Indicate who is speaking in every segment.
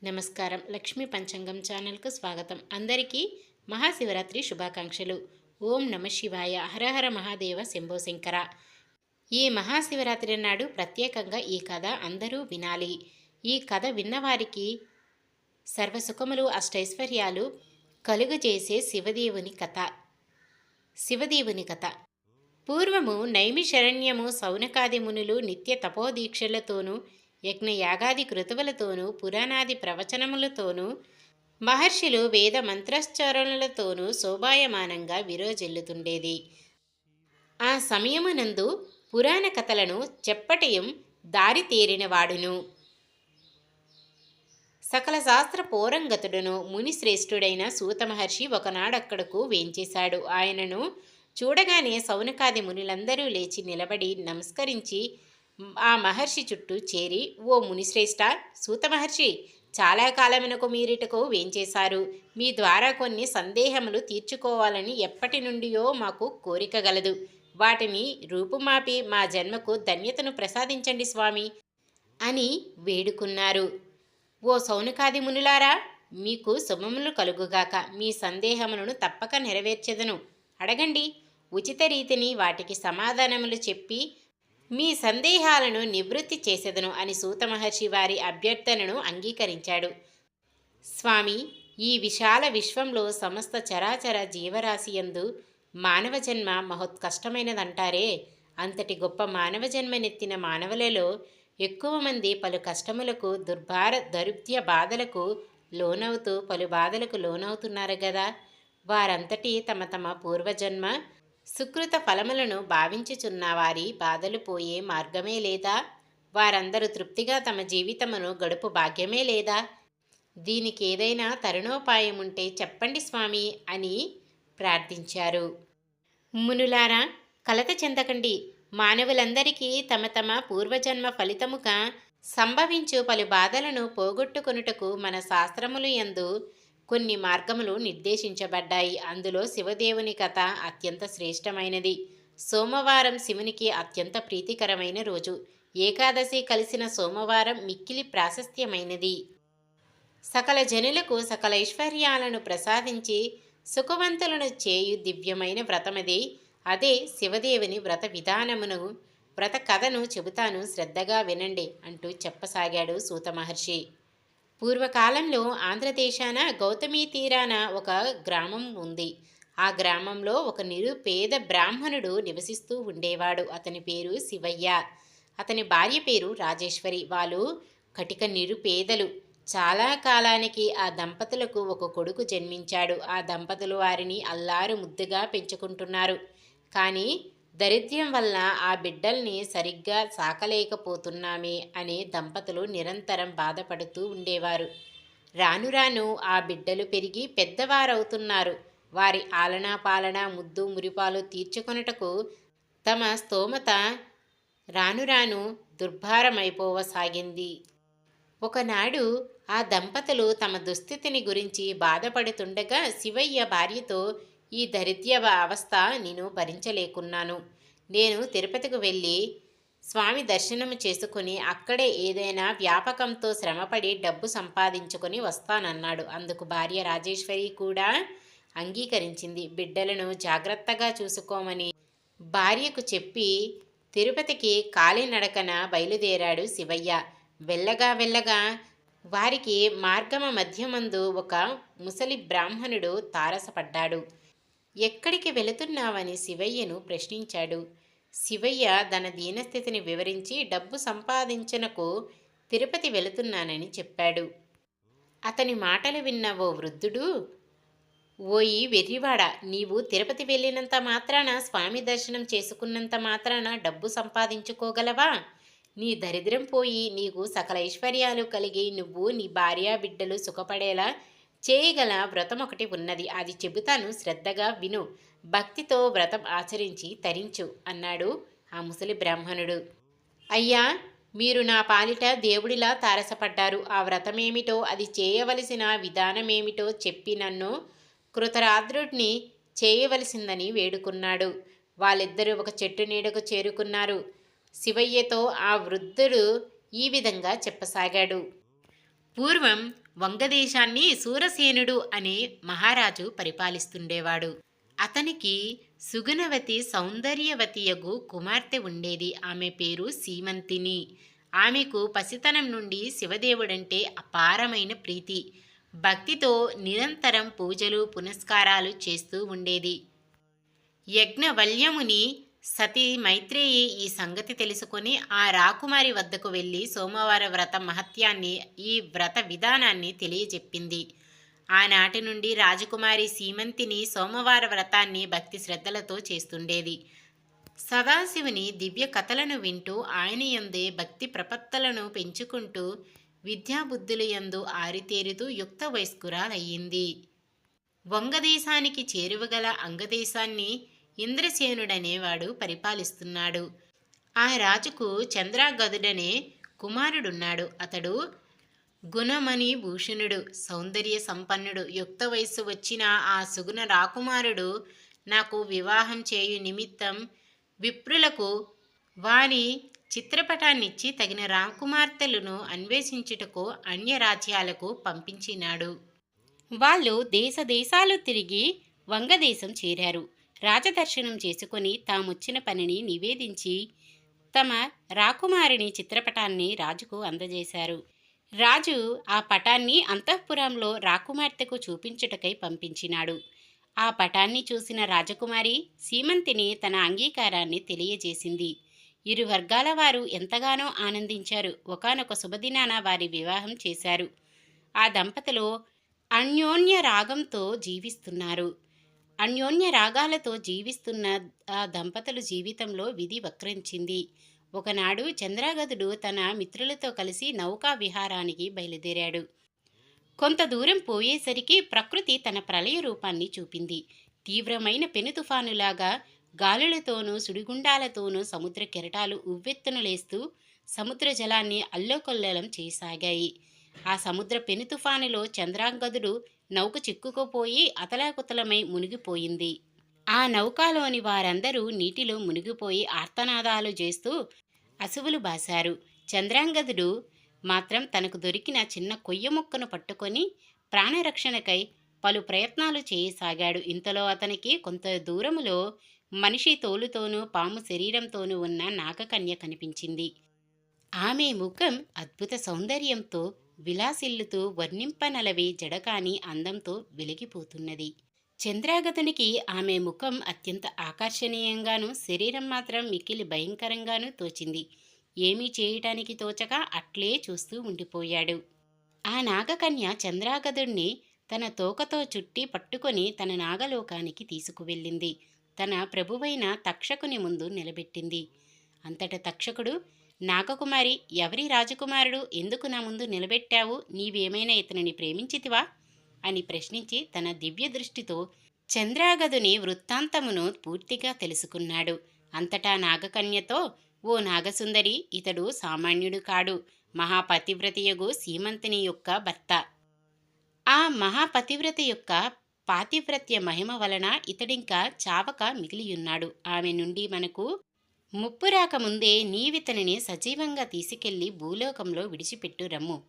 Speaker 1: నమస్కారం. లక్ష్మీ పంచాంగం ఛానల్కు స్వాగతం. అందరికీ మహాశివరాత్రి శుభాకాంక్షలు. ఓం నమ శివాయ. హరహర మహాదేవ శంభో శంకర. ఈ మహాశివరాత్రి నాడు ప్రత్యేకంగా ఈ కథ అందరూ వినాలి. ఈ కథ విన్నవారికి సర్వసుఖములు అష్టైశ్వర్యాలు కలుగజేసే శివదేవుని కథ. పూర్వము నైమిషరణ్యము సౌనకాది మునులు నిత్య తపోదీక్షలతోనూ యజ్ఞయాగాది కృతువులతోనూ పురాణాది ప్రవచనములతోనూ మహర్షులు వేద మంత్రోచ్చారణలతోనూ శోభాయమానంగా విరోజిల్లుతుండేది. ఆ సమయమునందు పురాణ కథలను చెప్పటయం దారితేరినవాడును సకల శాస్త్ర పోరంగతుడును మునిశ్రేష్ఠుడైన సూత మహర్షి ఒకనాడక్కడకు వేంచేశాడు. ఆయనను చూడగానే సౌనకాది మునులందరూ లేచి నిలబడి నమస్కరించి ఆ మహర్షి చుట్టూ చేరి, ఓ మునిశ్రేష్ఠ, సూత మహర్షి, చాలా కాలమునకు మీరిటకు వేంచేశారు. మీ ద్వారా కొన్ని సందేహములు తీర్చుకోవాలని ఎప్పటి నుండియో మాకు కోరిక గలదు. వాటిని రూపుమాపి మా జన్మకు ధన్యతను ప్రసాదించండి స్వామి అని వేడుకున్నారు. ఓ సౌనకాది మునులారా, మీకు శుభములు కలుగుగాక. మీ సందేహములను తప్పక నెరవేర్చెదను. అడగండి. ఉచిత రీతిని వాటికి సమాధానములు చెప్పి మీ సందేహాలను నివృత్తి చేసేదను అని సూత మహర్షి వారి అభ్యర్థనను అంగీకరించాడు. స్వామి, ఈ విశాల విశ్వంలో సమస్త చరాచర జీవరాశియందు మానవ జన్మ మహోత్కష్టమైనదంటారే. అంతటి గొప్ప మానవ జన్మనెత్తిన మానవులలో ఎక్కువ మంది పలు కష్టములకు దరిద్ర బాధలకు లోనవుతూ పలు బాధలకు లోనవుతున్నారు గదా. వారంతటి తమ తమ పూర్వజన్మ సుకృత ఫలములను భావించుచున్న వారి బాధలు పోయే మార్గమే లేదా? వారందరూ తృప్తిగా తమ జీవితమును గడుపు భాగ్యమే లేదా? దీనికి ఏదైనా తరుణోపాయం ఉంటే చెప్పండి స్వామి అని ప్రార్థించారు. మునులారా, కలత చెందకండి. మానవులందరికీ తమ తమ పూర్వజన్మ ఫలితముగా సంభవించు పలు బాధలను పోగొట్టుకొనుటకు మన శాస్త్రములు యందు కొన్ని మార్గములు నిర్దేశించబడ్డాయి. అందులో శివదేవుని కథ అత్యంత శ్రేష్టమైనది. సోమవారం శివునికి అత్యంత ప్రీతికరమైన రోజు. ఏకాదశి కలిసిన సోమవారం మిక్కిలి ప్రాశస్త్యమైనది. సకల జనులకు సకల ఐశ్వర్యాలను ప్రసాదించి సుఖవంతులను చేయు దివ్యమైన వ్రతమది. అదే శివదేవుని వ్రత విధానమును, వ్రత కథను చెబుతాను, శ్రద్ధగా వినండి అంటూ చెప్పసాగాడు సూత మహర్షి. పూర్వకాలంలో ఆంధ్రదేశాన గౌతమీ తీరాన ఒక గ్రామం ఉంది. ఆ గ్రామంలో ఒక నిరుపేద బ్రాహ్మణుడు నివసిస్తూ ఉండేవాడు. అతని పేరు శివయ్య. అతని భార్య పేరు రాజేశ్వరి. వాళ్ళు కటిక నిరుపేదలు. చాలా కాలానికి ఆ దంపతులకు ఒక కొడుకు జన్మించాడు. ఆ దంపతులు వారిని అల్లారు ముద్దుగా పెంచుకుంటున్నారు. కానీ దరిద్ర్యం వల్ల ఆ బిడ్డల్ని సరిగ్గా సాకలేకపోతున్నామే అనే దంపతులు నిరంతరం బాధపడుతూ ఉండేవారు. రాను రాను ఆ బిడ్డలు పెరిగి పెద్దవారవుతున్నారు. వారి ఆలనా పాలన ముద్దు మురిపాలు తీర్చుకొనుటకు తమ స్తోమత రాను రాను దుర్భారమైపోవసాగింది. ఒకనాడు ఆ దంపతులు తమ దుస్థితిని గురించి బాధపడుతుండగా శివయ్య భార్యతో, ఈ దరిద్ర అవస్థ నేను భరించలేకున్నాను. నేను తిరుపతికి వెళ్ళి స్వామి దర్శనము చేసుకుని అక్కడే ఏదైనా వ్యాపకంతో శ్రమపడి డబ్బు సంపాదించుకొని వస్తానన్నాడు. అందుకు భార్య రాజేశ్వరి కూడా అంగీకరించింది. బిడ్డలను జాగ్రత్తగా చూసుకోమని భార్యకు చెప్పి తిరుపతికి కాలినడకన బయలుదేరాడు శివయ్య. వెళ్ళగా వారికి మార్గమ మధ్యమందు ఒక ముసలి బ్రాహ్మణుడు తారసపడ్డాడు. ఎక్కడికి వెళుతున్నావని శివయ్యను ప్రశ్నించాడు. శివయ్య తన దీనస్థితిని వివరించి డబ్బు సంపాదించనకు తిరుపతి వెళుతున్నానని చెప్పాడు. అతని మాటలు విన్న ఓ వృద్ధుడు, ఓయి వెర్రివాడా, నీవు తిరుపతి వెళ్ళినంత మాత్రాన, స్వామి దర్శనం చేసుకున్నంత మాత్రాన డబ్బు సంపాదించుకోగలవా? నీ దరిద్రం పోయి నీకు సకల ఐశ్వర్యాలు కలిగి నువ్వు నీ భార్య బిడ్డలు సుఖపడేలా చేయగల వ్రతం ఒకటి ఉన్నది. అది చెబుతాను, శ్రద్ధగా విను. భక్తితో వ్రతం ఆచరించి తరించు అన్నాడు ఆ ముసలి బ్రాహ్మణుడు. అయ్యా, మీరు నా పాలిట దేవుడిలా తారసపడ్డారు. ఆ వ్రతమేమిటో, అది చేయవలసిన విధానమేమిటో చెప్పి నన్ను కృతరాద్రుడిని చేయవలసిందని వేడుకున్నాడు. వాళ్ళిద్దరూ ఒక చెట్టు నీడకు చేరుకున్నారు. శివయ్యతో ఆ వృద్ధుడు ఈ విధంగా చెప్పసాగాడు. పూర్వం వంగదేశాన్ని సూరసేనుడు అనే మహారాజు పరిపాలిస్తుండేవాడు. అతనికి సుగుణవతి సౌందర్యవతియగు కుమార్తె ఉండేది. ఆమె పేరు సీమంతిని. ఆమెకు పసితనం నుండి శివదేవుడంటే అపారమైన ప్రీతి. భక్తితో నిరంతరం పూజలు పునస్కారాలు చేస్తూ ఉండేది. యజ్ఞవల్యముని సతీ మైత్రేయి ఈ సంగతి తెలుసుకొని ఆ రాకుమారి వద్దకు వెళ్ళి సోమవార వ్రత మహత్యాన్ని, ఈ వ్రత విధానాన్ని తెలియజెప్పింది. ఆనాటి నుండి రాజకుమారి సీమంతిని సోమవార వ్రతాన్ని భక్తి శ్రద్ధలతో చేస్తుండేది. సదాశివుని దివ్య కథలను వింటూ ఆయన యందే భక్తి ప్రపత్తులను పెంచుకుంటూ విద్యాబుద్ధుల యందు ఆరితేరుతూ యుక్త వయస్కురాలయ్యింది. వంగదేశానికి చేరువగల అంగదేశాన్ని ఇంద్రసేనుడనేవాడు పరిపాలిస్తున్నాడు. ఆ రాజుకు చంద్రాగదుడనే కుమారుడున్నాడు. అతడు గుణమణి భూషణుడు, సౌందర్య సంపన్నుడు. యుక్త వయస్సు వచ్చిన ఆ సుగుణ రాకుమారుడు నాకు వివాహం చేయు నిమిత్తం విప్రులకు వారి చిత్రపటాన్నిచ్చి తగిన రాకుమార్తెలను అన్వేషించుటకు అన్యరాజ్యాలకు పంపించినాడు. వాళ్ళు దేశాలు తిరిగి వంగదేశం చేరారు. రాజదర్శనం చేసుకొని తామొచ్చిన పనిని నివేదించి తమ రాకుమారిని చిత్రపటాన్ని రాజుకు అందజేశారు. రాజు ఆ పటాన్ని అంతఃపురంలో రాకుమార్తెకు చూపించుటకై పంపించినాడు. ఆ పటాన్ని చూసిన రాజకుమారి సీమంతిని తన అంగీకారాన్ని తెలియజేసింది. ఇరు వర్గాల వారు ఎంతగానో ఆనందించారు. ఒకానొక శుభదినాన వారి వివాహం చేశారు. ఆ దంపతులు అన్యోన్య రాగంతో జీవిస్తున్నారు. అన్యోన్య రాగాలతో జీవిస్తున్న ఆ దంపతుల జీవితంలో విధి వక్రించింది. ఒకనాడు చంద్రాగదుడు తన మిత్రులతో కలిసి నౌకా విహారానికి బయలుదేరాడు. కొంత దూరం పోయేసరికి ప్రకృతి తన ప్రళయ రూపాన్ని చూపింది. తీవ్రమైన పెను తుఫానులాగా గాలులతోనూ సుడిగుండాలతోనూ సముద్ర కెరటాలు ఉవ్వెత్తున లేస్తూ సముద్ర జలాన్ని అల్లోకొల్లలం చేయసాగాయి. ఆ సముద్ర పెను తుఫానులో చంద్రాగదుడు నౌక చిక్కుకుపోయి అతలాకుతలమై మునిగిపోయింది. ఆ నౌకాలోని వారందరూ నీటిలో మునిగిపోయి ఆర్తనాదాలు చేస్తూ అసువులు బాశారు. చంద్రాంగదుడు మాత్రం తనకు దొరికిన చిన్న కొయ్య ముక్కను పట్టుకొని ప్రాణరక్షణకై పలు ప్రయత్నాలు చేయసాగాడు. ఇంతలో అతనికి కొంత దూరములో మనిషి తోలుతోనూ పాము శరీరంతోనూ ఉన్న నాగకన్య కనిపించింది. ఆమె ముఖం అద్భుత సౌందర్యంతో విలాసిల్లుతూ వర్ణింపనలవి జడకాని అందంతో వెలిగిపోతున్నది. చంద్రాగతునికి ఆమె ముఖం అత్యంత ఆకర్షణీయంగానూ శరీరం మాత్రం మిక్కిలి భయంకరంగానూ తోచింది. ఏమీ చేయటానికి తోచక అట్లే చూస్తూ ఉండిపోయాడు. ఆ నాగకన్య చంద్రాగదుణ్ణి తన తోకతో చుట్టి పట్టుకొని తన నాగలోకానికి తీసుకువెళ్ళింది. తన ప్రభువైన తక్షకుని ముందు నిలబెట్టింది. అంతట తక్షకుడు, నాగకుమారి, ఎవరి రాజకుమారుడు? ఎందుకు నా ముందు నిలబెట్టావు? నీవేమైనా ఇతనిని ప్రేమించితివా అని ప్రశ్నించి తన దివ్య దృష్టితో చంద్రాగదుని వృత్తాంతమును పూర్తిగా తెలుసుకున్నాడు. అంతటా నాగకన్యతో, ఓ నాగసుందరి, ఇతడు సామాన్యుడు కాడు. మహాపతివ్రతయగు సీమంతిని యొక్క భర్త. ఆ మహాపతివ్రత యొక్క పాతివ్రత్య మహిమ వలన ఇతడింకా చావక మిగిలియున్నాడు. ఆమె నుండి మనకు ముప్పు రాకముందే నీవితనిని సజీవంగా తీసుకెళ్లి భూలోకంలో విడిచిపెట్టు రమ్ము.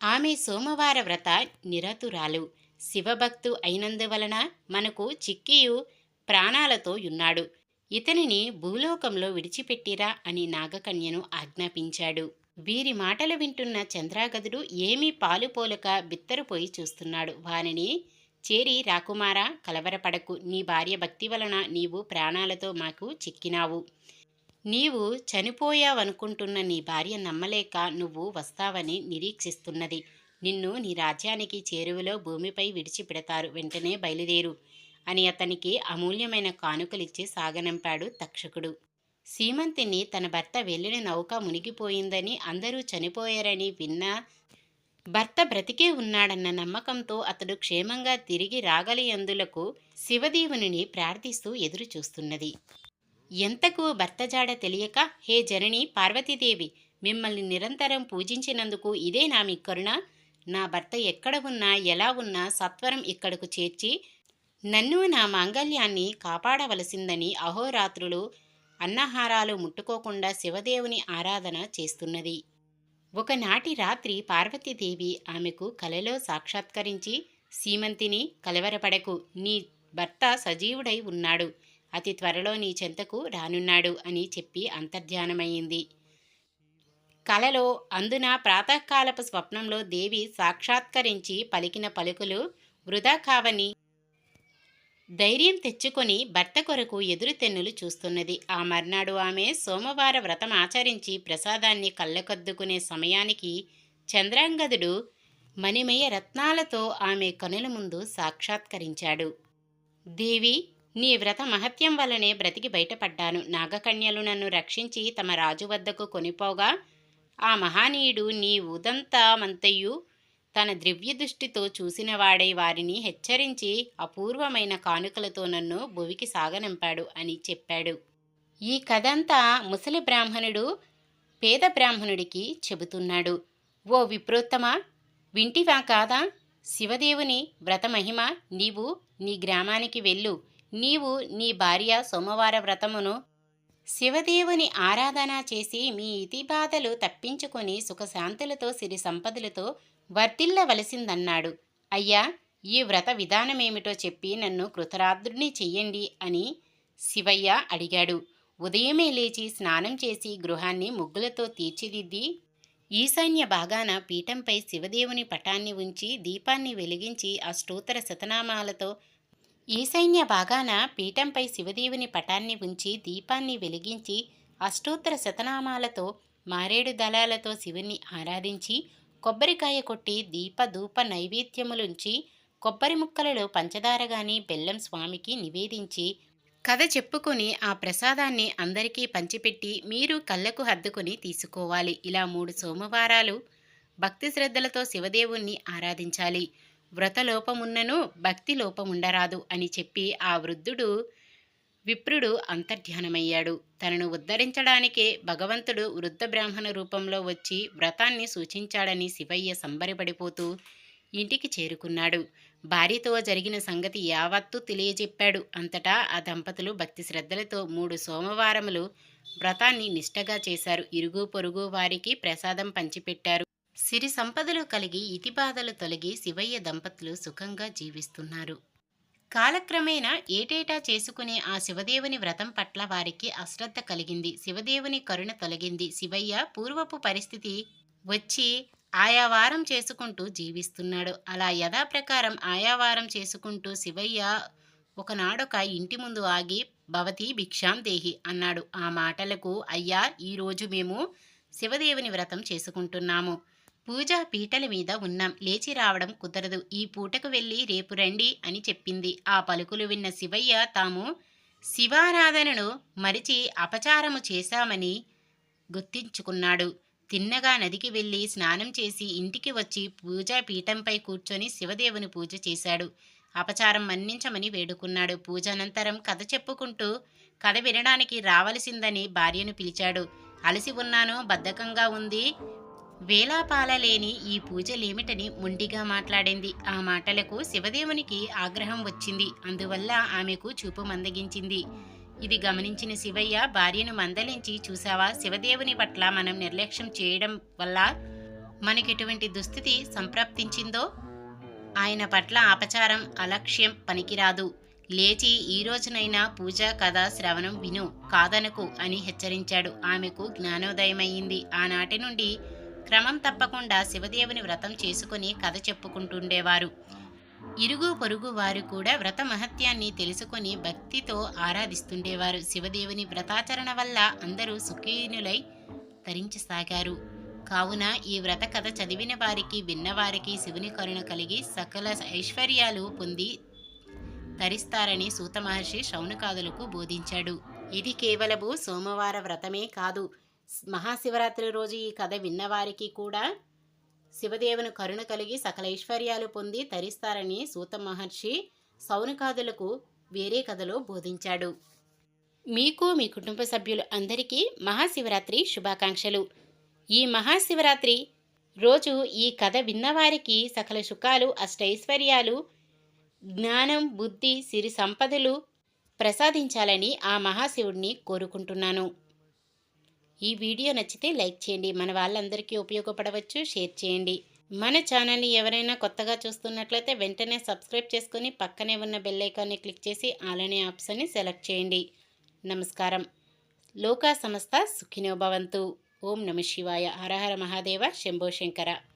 Speaker 1: ఆమె సోమవార వ్రత నిరతురాలు, శివభక్తు అయినందువలన మనకు చిక్కియు ప్రాణాలతో ఉన్నాడు. ఇతనిని భూలోకంలో విడిచిపెట్టిరా అని నాగకన్యను ఆజ్ఞాపించాడు. వీరి మాటలు వింటున్న చంద్రాగదుడు ఏమీ పాలుపోలక బిత్తరుపోయి చూస్తున్నాడు. వారిని చేరి, రాకుమారా, కలవరపడకు. నీ భార్య భక్తి వలన నీవు ప్రాణాలతో మాకు చిక్కినావు. నీవు చనిపోయావనుకుంటున్న నీ భార్య నమ్మలేక నువ్వు వస్తావని నిరీక్షిస్తున్నది. నిన్ను నీ రాజ్యానికి చేరువలో భూమిపై విడిచిపెడతారు. వెంటనే బయలుదేరు అని అతనికి అమూల్యమైన కానుకలిచ్చి సాగనంపాడు తక్షకుడు. సీమంతిని తన భర్త వెళ్ళిన నౌక మునిగిపోయిందని, అందరూ చనిపోయారని విన్నా భర్త బ్రతికే ఉన్నాడన్న నమ్మకంతో అతడు క్షేమంగా తిరిగి రాగలియందులకు శివదేవుని ప్రార్థిస్తూ ఎదురు చూస్తున్నది. ఎంతకు భర్త జాడ తెలియక, హే జనని పార్వతీదేవి, మిమ్మల్ని నిరంతరం పూజించినందుకు ఇదే నా మీ కరుణ. నా భర్త ఎక్కడ ఉన్నా ఎలా ఉన్నా సత్వరం ఇక్కడకు చేర్చి నన్ను నా మాంగల్యాన్ని కాపాడవలసిందని అహోరాత్రులు అన్నహారాలు ముట్టుకోకుండా శివదేవుని ఆరాధన చేస్తున్నది. ఒకనాటి రాత్రి పార్వతీదేవి ఆమెకు కలలో సాక్షాత్కరించి, సీమంతిని, కలవరపడకు, నీ భర్త సజీవుడై ఉన్నాడు, అతి త్వరలో నీ చెంతకు రానున్నాడు అని చెప్పి అంతర్ధానమయ్యింది. కలలో అందున ప్రాతకాలపు స్వప్నంలో దేవి సాక్షాత్కరించి పలికిన పలుకులు వృధా కావని ధైర్యం తెచ్చుకొని భర్త కొరకు ఎదురుతెన్నులు చూస్తున్నది. ఆ మర్నాడు ఆమె సోమవార వ్రతం ఆచరించి ప్రసాదాన్ని కళ్ళకద్దుకునే సమయానికి చంద్రాంగదుడు మణిమయ రత్నాలతో ఆమె కనుల ముందు సాక్షాత్కరించాడు. దేవి, నీ వ్రత మహత్యం వల్లనే బ్రతికి బయటపడ్డాను. నాగకన్యలు నన్ను రక్షించి తమ రాజు వద్దకు కొనిపోగా ఆ మహానీయుడు నీ ఉదంతమంతయు తన దివ్యదృష్టితో చూసినవాడై వారిని హెచ్చరించి అపూర్వమైన కానుకలతో నన్ను భువికి సాగనంపాడు అని చెప్పాడు. ఈ కథంతా ముసలి బ్రాహ్మణుడు పేద బ్రాహ్మణుడికి చెబుతున్నాడు. ఓ విప్రోత్తమ, వింటివా కాదా? శివదేవుని వ్రతమహిమ. నీవు నీ గ్రామానికి వెళ్ళు. నీవు నీ భార్య సోమవార వ్రతమును శివదేవుని ఆరాధన చేసి మీ ఇతిబాధలు తప్పించుకొని సుఖశాంతులతో సిరి సంపదలతో వర్తిల్లవలసిందన్నాడు. అయ్యా, ఈ వ్రత విధానమేమిటో చెప్పి నన్ను కృతరాద్రుని చెయ్యండి అని శివయ్య అడిగాడు. ఉదయమే లేచి స్నానం చేసి గృహాన్ని ముగ్గులతో తీర్చిదిద్ది ఈశాన్య భాగాన పీఠంపై శివదేవుని పటాన్ని ఉంచి దీపాన్ని వెలిగించి అష్టోత్తర శతనామాలతో ఈశాన్య భాగాన పీఠంపై శివదేవుని పటాన్ని ఉంచి దీపాన్ని వెలిగించి అష్టోత్తర శతనామాలతో మారేడు దళాలతో శివుని ఆరాధించి కొబ్బరికాయ కొట్టి దీపధూప నైవేద్యములుంచి కొబ్బరి ముక్కలలో పంచదార గాని బెల్లం స్వామికి నివేదించి కథ చెప్పుకొని ఆ ప్రసాదాన్ని అందరికీ పంచిపెట్టి మీరు కళ్ళకు హద్దుకొని తీసుకోవాలి. ఇలా 3 సోమవారాలు భక్తి శ్రద్ధలతో శివదేవుణ్ణి ఆరాధించాలి. వ్రతలోపమున్నను భక్తి లోపముండరాదు అని చెప్పి ఆ వృద్ధుడు విప్రుడు అంతర్ధ్యానమయ్యాడు. తనను ఉద్ధరించడానికే భగవంతుడు వృద్ధ బ్రాహ్మణ రూపంలో వచ్చి వ్రతాన్ని సూచించాడని శివయ్య సంబరపడిపోతూ ఇంటికి చేరుకున్నాడు. భార్యతో జరిగిన సంగతి యావత్తూ తెలియజెప్పాడు. అంతటా ఆ దంపతులు భక్తి శ్రద్ధలతో 3 సోమవారములు వ్రతాన్ని నిష్టగా చేశారు. ఇరుగు పొరుగు వారికి ప్రసాదం పంచిపెట్టారు. సిరి సంపదలు కలిగి ఇతిబాధలు తొలగి శివయ్య దంపతులు సుఖంగా జీవిస్తున్నారు. కాలక్రమేణా ఏటేటా చేసుకునే ఆ శివదేవుని వ్రతం పట్ల వారికి అశ్రద్ధ కలిగింది. శివదేవుని కరుణ తొలగింది. శివయ్య పూర్వపు పరిస్థితి వచ్చి ఆయా వారం చేసుకుంటూ జీవిస్తున్నాడు. అలా యథాప్రకారం ఆయా వారం చేసుకుంటూ శివయ్య ఒకనాడొక ఇంటి ముందు ఆగి భవతి భిక్షాం దేహి అన్నాడు. ఆ మాటలకు, అయ్యా, ఈరోజు మేము శివదేవుని వ్రతం చేసుకుంటున్నాము. పూజా పీటల మీద ఉన్నాం. లేచి రావడం కుదరదు. ఈ పూటకు వెళ్ళి రేపు రండి అని చెప్పింది. ఆ పలుకులు విన్న శివయ్య తాము శివారాధనను మరిచి అపచారము చేశామని గుర్తించుకున్నాడు. తిన్నగా నదికి వెళ్ళి స్నానం చేసి ఇంటికి వచ్చి పూజా పీఠంపై కూర్చొని శివదేవుని పూజ చేశాడు. అపచారం మన్నించమని వేడుకున్నాడు. పూజానంతరం కథ చెప్పుకుంటూ కథ వినడానికి రావలసిందని భార్యను పిలిచాడు. అలసి ఉన్నాను, బద్ధకంగా ఉంది, వేలాపాలలేని ఈ పూజలేమిటని మొండిగా మాట్లాడింది. ఆ మాటలకు శివదేవునికి ఆగ్రహం వచ్చింది. అందువల్ల ఆమెకు చూపు మందగించింది. ఇది గమనించిన శివయ్య భార్యను మందలించి, చూసావా, శివదేవుని పట్ల మనం నిర్లక్ష్యం చేయడం వల్ల మనకెటువంటి దుస్థితి సంప్రాప్తించిందో. ఆయన పట్ల అపచారం, అలక్ష్యం పనికిరాదు. లేచి ఈ రోజునైనా పూజా కథ శ్రవణం విను, కాదనకు అని హెచ్చరించాడు. ఆమెకు జ్ఞానోదయమయ్యింది. ఆనాటి నుండి క్రమం తప్పకుండా శివదేవుని వ్రతం చేసుకుని కథ చెప్పుకుంటుండేవారు. ఇరుగు పొరుగు వారు కూడా వ్రత మహత్యాన్ని తెలుసుకొని భక్తితో ఆరాధిస్తుండేవారు. శివదేవుని వ్రతాచరణ వల్ల అందరూ సుఖీనులై తరించసాగారు. కావున ఈ వ్రత కథ చదివిన వారికి, విన్నవారికి శివుని కరుణ కలిగి సకల ఐశ్వర్యాలు పొంది తరిస్తారని సూత మహర్షి శౌనకాదులకు బోధించాడు. ఇది కేవలము సోమవార వ్రతమే కాదు, మహాశివరాత్రి రోజు ఈ కథ విన్నవారికి కూడా శివదేవుని కరుణ కలిగి సకల ఐశ్వర్యాలు పొంది తరిస్తారని సూత మహర్షి శౌనకాదులకు వేరే కథలో బోధించాడు. మీకు, మీ కుటుంబ సభ్యులు అందరికీ మహాశివరాత్రి శుభాకాంక్షలు. ఈ మహాశివరాత్రి రోజు ఈ కథ విన్నవారికి సకల సుఖాలు, అష్టైశ్వర్యాలు, జ్ఞానం, బుద్ధి, సిరి సంపదలు ప్రసాదించాలని ఆ మహాశివుడిని కోరుకుంటున్నాను. ఈ వీడియో నచ్చితే లైక్ చేయండి. మన వాళ్ళందరికీ ఉపయోగపడవచ్చు. షేర్ చేయండి. మన ఛానల్ని ఎవరైనా కొత్తగా చూస్తున్నట్లయితే వెంటనే సబ్స్క్రైబ్ చేసుకొని పక్కనే ఉన్న బెల్ ఐకాన్ని క్లిక్ చేసి ఆల్ అనే ఆప్షన్ని సెలెక్ట్ చేయండి. నమస్కారం. లోకా సమస్త సుఖినో భవంతు. ఓం నమ శివాయ. హర హర మహాదేవ. శంభో శంకర.